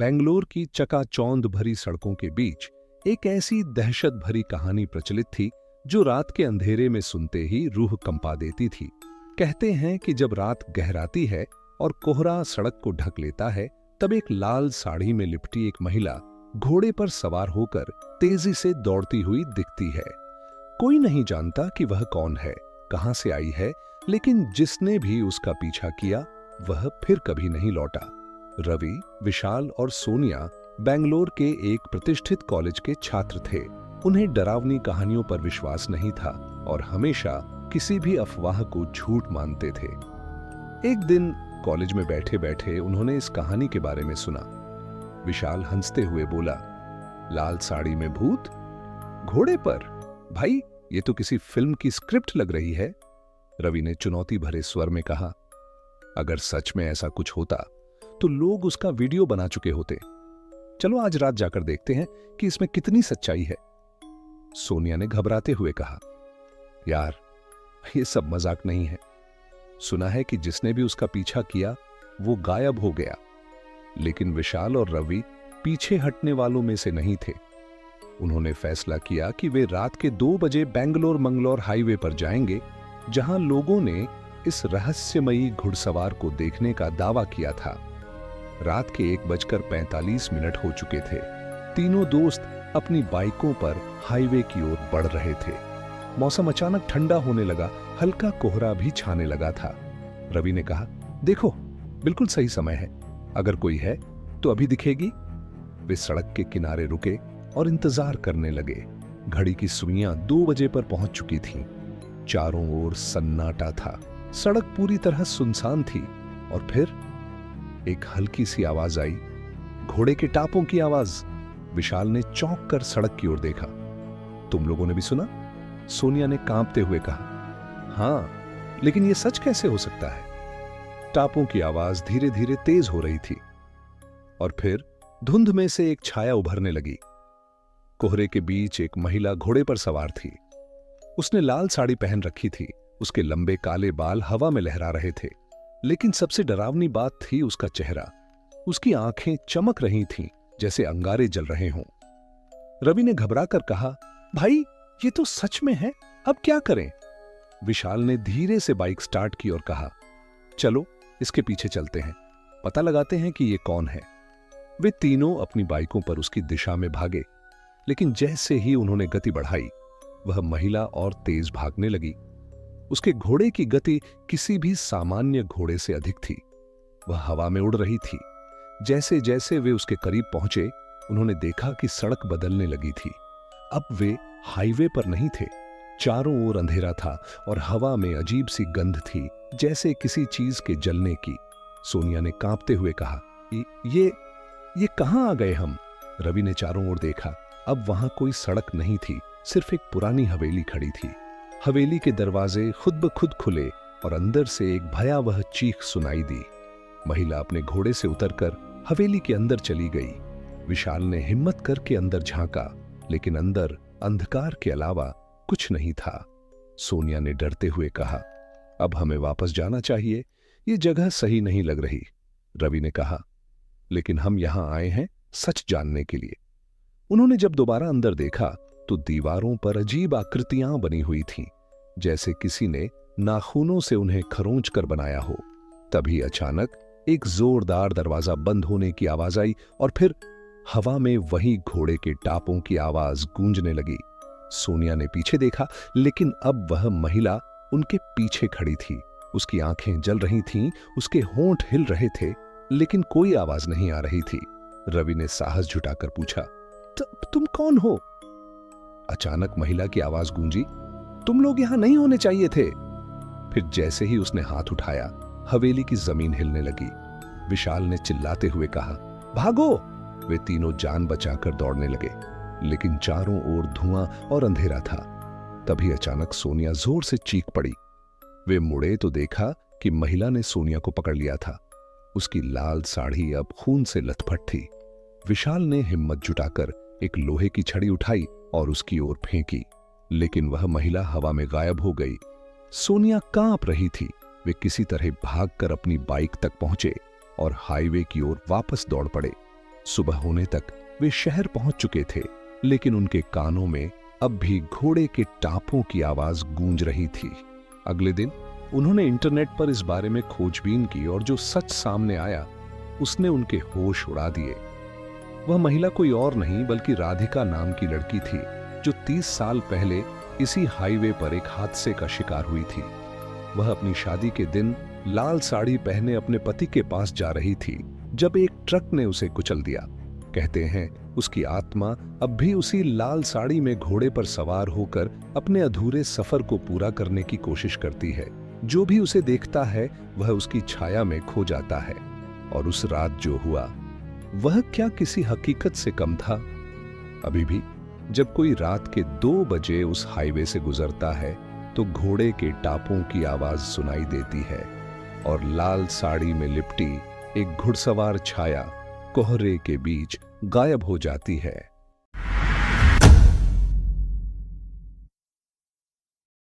बेंगलोर की चकाचौंध भरी सड़कों के बीच एक ऐसी दहशत भरी कहानी प्रचलित थी जो रात के अंधेरे में सुनते ही रूह कंपा देती थी। कहते हैं कि जब रात गहराती है और कोहरा सड़क को ढक लेता है, तब एक लाल साड़ी में लिपटी एक महिला घोड़े पर सवार होकर तेजी से दौड़ती हुई दिखती है। कोई नहीं जानता कि वह कौन है, कहां से आई है, लेकिन जिसने भी उसका पीछा किया वह फिर कभी नहीं लौटा। रवि, विशाल और सोनिया बेंगलोर के एक प्रतिष्ठित कॉलेज के छात्र थे। उन्हें डरावनी कहानियों पर विश्वास नहीं था और हमेशा किसी भी अफवाह को झूठ मानते थे। एक दिन कॉलेज में बैठे बैठे उन्होंने इस कहानी के बारे में सुना। विशाल हंसते हुए बोला, लाल साड़ी में भूत, घोड़े पर? भाई, ये तो किसी फिल्म की स्क्रिप्ट लग रही है। रवि ने चुनौती भरे स्वर में कहा, अगर सच में ऐसा कुछ होता तो लोग उसका वीडियो बना चुके होते। चलो आज रात जाकर देखते हैं कि इसमें कितनी सच्चाई है। सोनिया ने घबराते हुए कहा, यार, ये सब मजाक नहीं है। सुना है कि जिसने भी उसका पीछा किया वो गायब हो गया। लेकिन विशाल और रवि पीछे हटने वालों में से नहीं थे। उन्होंने फैसला किया कि वे रात के 2 बजे बेंगलोर मंगलौर हाईवे पर जाएंगे, जहां लोगों ने इस रहस्यमयी घुड़सवार को देखने का दावा किया था। रात के 1:45 हो चुके थे। तीनों दोस्त अपनी बाइकों पर हाईवे की ओर बढ़ रहे थे। मौसम अचानक ठंडा होने लगा, हल्का कोहरा भी छाने लगा था। रवि ने कहा, देखो, बिल्कुल सही समय है। अगर कोई है तो अभी दिखेगी। वे सड़क के किनारे रुके और इंतजार करने लगे। घड़ी की सुइयां 2 बजे पर पहुंच चुकी थीं। चारों ओर सन्नाटा था। सड़क पूरी तरह सुनसान थी और फिर एक हल्की सी आवाज आई, घोड़े के टापों की आवाज। विशाल ने चौंक कर सड़क की ओर देखा। तुम लोगों ने भी सुना? सोनिया ने कांपते हुए कहा, हां, लेकिन यह सच कैसे हो सकता है? टापों की आवाज धीरे धीरे तेज हो रही थी और फिर धुंध में से एक छाया उभरने लगी। कोहरे के बीच एक महिला घोड़े पर सवार थी। उसने लाल साड़ी पहन रखी थी। उसके लंबे काले बाल हवा में लहरा रहे थे। लेकिन सबसे डरावनी बात थी उसका चेहरा। उसकी आंखें चमक रही थीं, जैसे अंगारे जल रहे हों। रवि ने घबराकर कहा, भाई, ये तो सच में है, अब क्या करें? विशाल ने धीरे से बाइक स्टार्ट की और कहा, चलो इसके पीछे चलते हैं, पता लगाते हैं कि ये कौन है। वे तीनों अपनी बाइकों पर उसकी दिशा में भागे, लेकिन जैसे ही उन्होंने गति बढ़ाई, वह महिला और तेज भागने लगी। उसके घोड़े की गति किसी भी सामान्य घोड़े से अधिक थी। वह हवा में उड़ रही थी। जैसे जैसे वे उसके करीब पहुंचे, उन्होंने देखा कि सड़क बदलने लगी थी। अब वे हाईवे पर नहीं थे। चारों ओर अंधेरा था और हवा में अजीब सी गंध थी, जैसे किसी चीज के जलने की। सोनिया ने कांपते हुए कहा, ये कहां आ गए हम? रवि ने चारों ओर देखा। अब वहां कोई सड़क नहीं थी, सिर्फ एक पुरानी हवेली खड़ी थी। हवेली के दरवाजे खुद ब खुद खुले और अंदर से एक भयावह चीख सुनाई दी। महिला अपने घोड़े से उतरकर हवेली के अंदर चली गई। विशाल ने हिम्मत करके अंदर झांका, लेकिन अंदर अंधकार के अलावा कुछ नहीं था। सोनिया ने डरते हुए कहा, अब हमें वापस जाना चाहिए, ये जगह सही नहीं लग रही। रवि ने कहा, लेकिन हम यहां आए हैं सच जानने के लिए। उन्होंने जब दोबारा अंदर देखा तो दीवारों पर अजीब आकृतियां बनी हुई थीं, जैसे किसी ने नाखूनों से उन्हें खरोंच कर बनाया हो। तभी अचानक एक जोरदार दरवाजा बंद होने की आवाज आई और फिर हवा में वही घोड़े के टापों की आवाज गूंजने लगी। सोनिया ने पीछे देखा, लेकिन अब वह महिला उनके पीछे खड़ी थी। उसकी आंखें जल रही थीं, उसके होंठ हिल रहे थे, लेकिन कोई आवाज नहीं आ रही थी। रवि ने साहस जुटाकर पूछा, तुम कौन हो? अचानक महिला की आवाज गूंजी, तुम लोग यहां नहीं होने चाहिए थे। फिर जैसे ही उसने हाथ उठाया, हवेली की जमीन हिलने लगी। विशाल ने चिल्लाते हुए कहा, भागो! वे तीनों जान बचाकर दौड़ने लगे, लेकिन चारों ओर धुआं और अंधेरा था। तभी अचानक सोनिया जोर से चीख पड़ी। वे मुड़े तो देखा कि महिला ने सोनिया को पकड़ लिया था। उसकी लाल साड़ी अब खून से लथपथ थी। विशाल ने हिम्मत जुटाकर एक लोहे की छड़ी उठाई और उसकी ओर फेंकी, लेकिन वह महिला हवा में गायब हो गई। सोनिया कांप रही थी। वे किसी तरह भागकर अपनी बाइक तक पहुंचे और हाईवे की ओर वापस दौड़ पड़े। सुबह होने तक वे शहर पहुंच चुके थे, लेकिन उनके कानों में अब भी घोड़े के टापों की आवाज गूंज रही थी। अगले दिन उन्होंने इंटरनेट पर इस बारे में खोजबीन की और जो सच सामने आया उसने उनके होश उड़ा दिए। वह महिला कोई और नहीं बल्कि राधिका नाम की लड़की थी, जो 30 साल पहले इसी हाईवे पर एक हादसे का शिकार हुई थी। वह अपनी शादी के दिन लाल साड़ी पहने अपने पति के पास जा रही थी जब एक ट्रक ने उसे कुचल दिया। कहते हैं उसकी आत्मा अब भी उसी लाल साड़ी में घोड़े पर सवार होकर अपने अधूरे सफर को पूरा करने की कोशिश करती है। जो भी उसे देखता है वह उसकी छाया में खो जाता है। और उस रात जो हुआ वह क्या किसी हकीकत से कम था? अभी भी जब कोई रात के 2 बजे उस हाईवे से गुजरता है तो घोड़े के टापों की आवाज सुनाई देती है और लाल साड़ी में लिपटी एक घुड़सवार छाया कोहरे के बीच गायब हो जाती है।